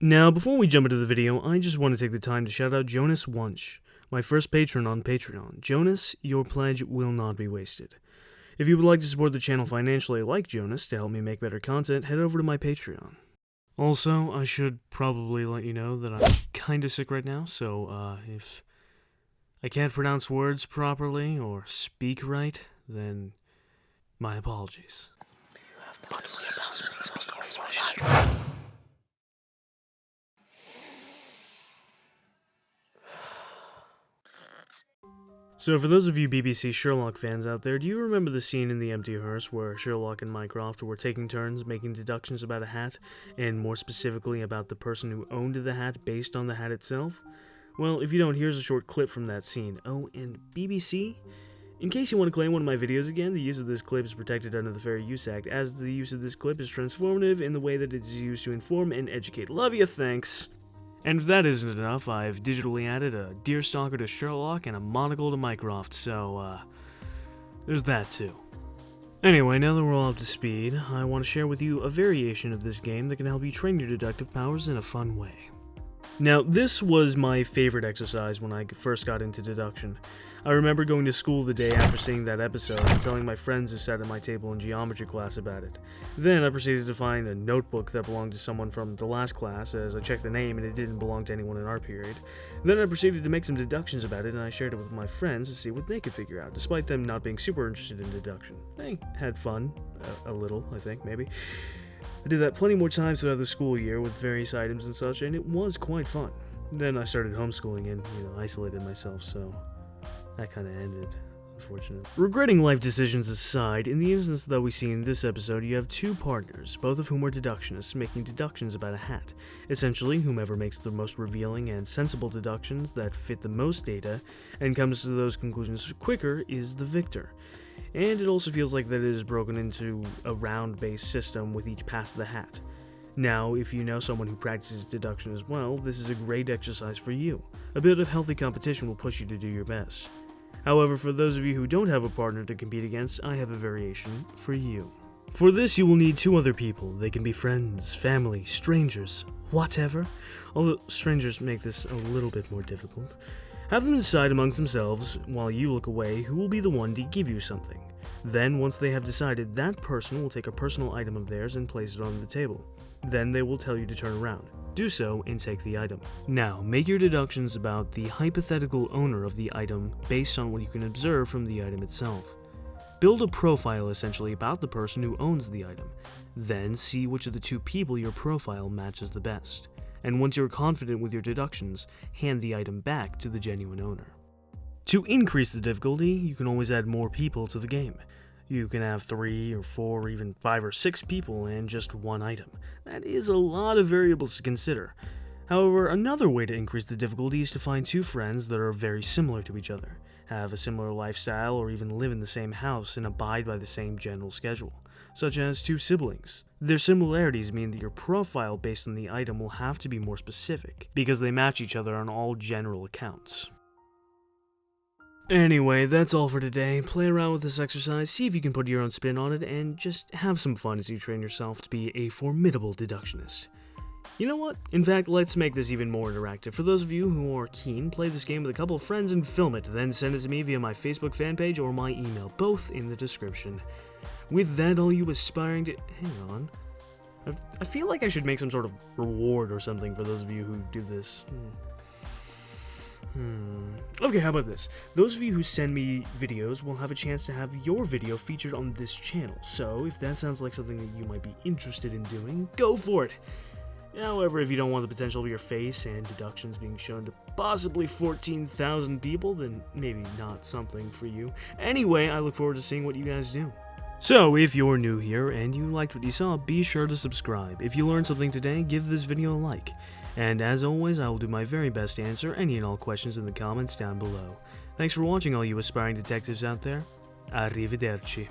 Now, before we jump into the video, I just want to take the time to shout out Jonas Wunsch, my first patron on Patreon. Jonas, your pledge will not be wasted. If you would like to support the channel financially like Jonas to help me make better content, head over to my Patreon. Also, I should probably let you know that I'm kinda sick right now, so if I can't pronounce words properly or speak right, then my apologies. So for those of you BBC Sherlock fans out there, do you remember the scene in The Empty Hearse where Sherlock and Mycroft were taking turns making deductions about a hat, and more specifically about the person who owned the hat based on the hat itself? Well, if you don't, here's a short clip from that scene. Oh, and BBC? In case you want to claim one of my videos again, the use of this clip is protected under the Fair Use Act, as the use of this clip is transformative in the way that it is used to inform and educate. Love you, thanks! And if that isn't enough, I've digitally added a deerstalker to Sherlock and a monocle to Mycroft, so, there's that too. Anyway, now that we're all up to speed, I want to share with you a variation of this game that can help you train your deductive powers in a fun way. Now, this was my favorite exercise when I first got into deduction. I remember going to school the day after seeing that episode and telling my friends who sat at my table in geometry class about it. Then I proceeded to find a notebook that belonged to someone from the last class, as I checked the name and it didn't belong to anyone in our period. Then I proceeded to make some deductions about it, and I shared it with my friends to see what they could figure out, despite them not being super interested in deduction. They had fun, a little, I think, maybe. I did that plenty more times throughout the school year with various items and such, and it was quite fun. Then I started homeschooling and, isolated myself, so that kind of ended, unfortunately. Regretting life decisions aside, in the instance that we see in this episode, you have two partners, both of whom are deductionists, making deductions about a hat. Essentially, whomever makes the most revealing and sensible deductions that fit the most data and comes to those conclusions quicker is the victor. And it also feels like that it is broken into a round-based system with each pass of the hat. Now, if you know someone who practices deduction as well, this is a great exercise for you. A bit of healthy competition will push you to do your best. However, for those of you who don't have a partner to compete against, I have a variation for you. For this, you will need two other people. They can be friends, family, strangers, whatever. Although strangers make this a little bit more difficult. Have them decide amongst themselves, while you look away, who will be the one to give you something. Then, once they have decided, that person will take a personal item of theirs and place it on the table. Then they will tell you to turn around. Do so and take the item. Now, make your deductions about the hypothetical owner of the item based on what you can observe from the item itself. Build a profile essentially about the person who owns the item. Then see which of the two people your profile matches the best. And once you're confident with your deductions, hand the item back to the genuine owner. To increase the difficulty, you can always add more people to the game. You can have 3 or 4 or even 5 or 6 people and just one item. That is a lot of variables to consider. However, another way to increase the difficulty is to find two friends that are very similar to each other, have a similar lifestyle, or even live in the same house and abide by the same general schedule, such as two siblings. Their similarities mean that your profile based on the item will have to be more specific, because they match each other on all general accounts. Anyway, that's all for today. Play around with this exercise, see if you can put your own spin on it, and just have some fun as you train yourself to be a formidable deductionist. You know what? In fact, let's make this even more interactive. For those of you who are keen, play this game with a couple of friends and film it, then send it to me via my Facebook fan page or my email, both in the description. With that, all you aspiring to... Hang on. I feel like I should make some sort of reward or something for those of you who do this. Okay, how about this? Those of you who send me videos will have a chance to have your video featured on this channel, so if that sounds like something that you might be interested in doing, go for it! However, if you don't want the potential of your face and deductions being shown to possibly 14,000 people, then maybe not something for you. Anyway, I look forward to seeing what you guys do. So, if you're new here and you liked what you saw, be sure to subscribe. If you learned something today, give this video a like. And as always, I will do my very best to answer any and all questions in the comments down below. Thanks for watching, all you aspiring detectives out there. Arrivederci.